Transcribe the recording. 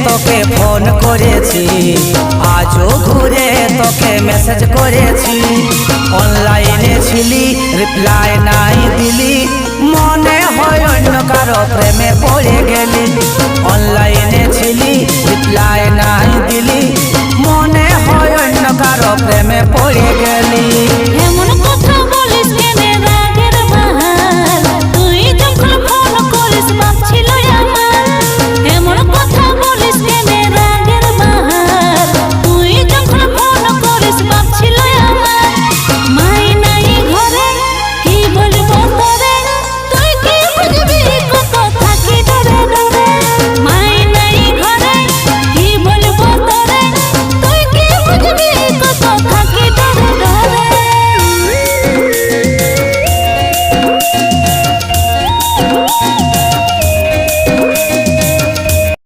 তোকে ফোন করেছি, আজও ঘুরে তোকে মেসেজ করেছি। অনলাইনে ছিলি, রিপ্লাই নাই দিলি, মনে হয় অন্য কারো প্রেমে পড়ে গেলি।